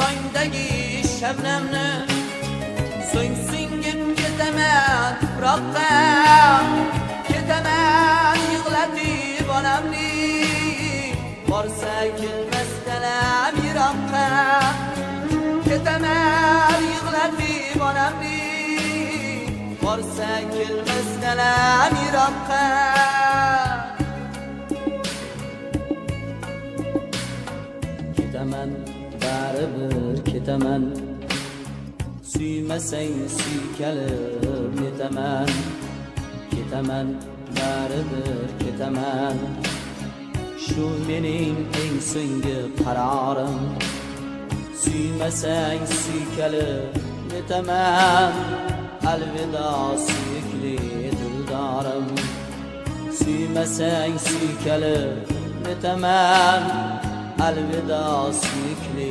tongdagi shabnamni so'ng singib ketaman tuproqqa, ketaman yig'latib onamni, borsa kelmasdalam yiroqqa, ketaman yig'latib onamni, borsa kelmasdalam yiroqqa. Ketaman baribir ketaman, suymasang suykalib netaman. Ketaman baribir ketaman, shu mening eng so'nggi qarorim. Suymasang suykalib netaman, alvido suyukli dildorim. Suymasang suykalib netaman, alvido suyukli